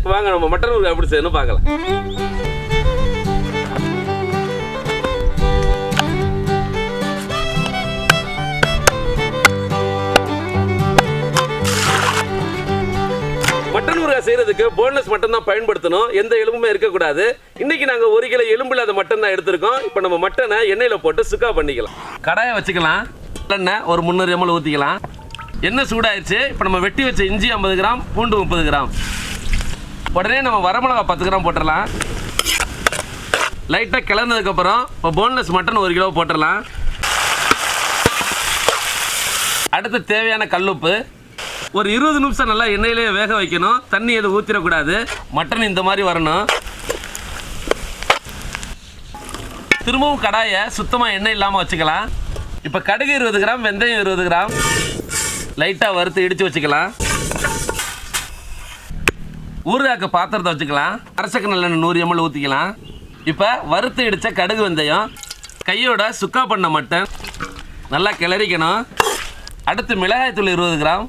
வாங்க நம்ம மட்டன் ஊறுகாய் எப்படி செய்யணும் பார்க்கலாம். மட்டன் ஊறுகாய் செய்யறதுக்கு போன்லெஸ் மட்டன் தான் பயன்படுத்தணும், எந்த எலும்புமே இருக்கக்கூடாது. இன்னைக்கு நாங்க 1 கிலோ எலும்பு இல்லாத மட்டன் தான் எடுத்திருக்கோம். இப்போ நம்ம மட்டனை எண்ணெயில போட்டு சுக்கா பண்ணிக்கலாம். கடாயை வச்சுக்கலாம். எண்ணெய் ஒரு 300 ml ஊற்றிக்கலாம். எண்ணெய் சூடாயிடுச்சு. இப்போ நம்ம வெட்டி வச்ச இஞ்சி 50 கிராம், பூண்டு 30 கிராம். உடனே நம்ம வரமிளகா 10 கிராம் போட்டுடலாம். லைட்டாக கிளந்ததுக்கப்புறம் இப்போ போன்லெஸ் மட்டன் 1 கிலோ போட்டுடலாம். அடுத்து தேவையான கல்லுப்பு. ஒரு 20 நிமிஷம் நல்லா எண்ணெயிலேயே வேக வைக்கணும். தண்ணி எதுவும் ஊற்றிடக்கூடாது. மட்டன் இந்த மாதிரி வரணும். திரும்பவும் கடாயை சுத்தமாக எண்ணெய் இல்லாமல் வச்சுக்கலாம். இப்போ கடுகு 20 கிராம், வெந்தயம் 20 கிராம் லைட்டாக வறுத்து இடித்து வச்சுக்கலாம். ஊறுகாய்க்கு பாத்திரத்தை வச்சுக்கலாம். அரைச்சக்க நல்லெண்ணெய் 100 ml ஊற்றிக்கலாம். இப்போ வறுத்து இடித்த கடுகு வெந்தயம் கையோட சுக்கா பண்ண மட்டன் நல்லா கிளறிக்கணும். அடுத்து மிளகாய்த்தூள் 20 கிராம்.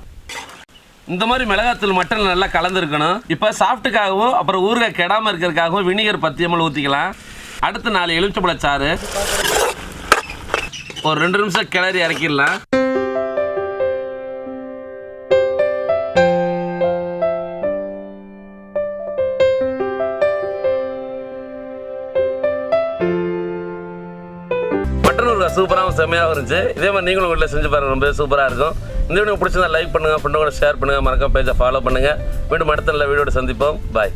இந்த மாதிரி மிளகாய்த்தூள் மட்டன் நல்லா கலந்துருக்கணும். இப்போ சாஃப்ட்டுக்காகவும் அப்புறம் ஊறுகாய் கெடாமல் இருக்கிறதுக்காகவும் வினிகர் 10 ml ஊற்றிக்கலாம். அடுத்து 4 எலுமிச்சம்பழச்சாறு ஒரு 2 நிமிஷம் கிளறி இறக்கிடலாம். மட்டன் ஊறுகாய் சூப்பராகவும் செம்மையாகவும் இருந்துச்சு. இதே மாதிரி நீங்களும் வீட்டில் செஞ்சு பாருங்கள், ரொம்ப சூப்பராக இருக்கும். இந்த வீடியோ பிடிச்சிருந்தா லைக் பண்ணுங்கள், ஃப்ரெண்டோட ஷேர் பண்ணுங்கள், மறக்காம பேஜை ஃபாலோ பண்ணுங்கள். மீண்டும் அடுத்த நல்ல வீடியோட சந்திப்போம். பாய்.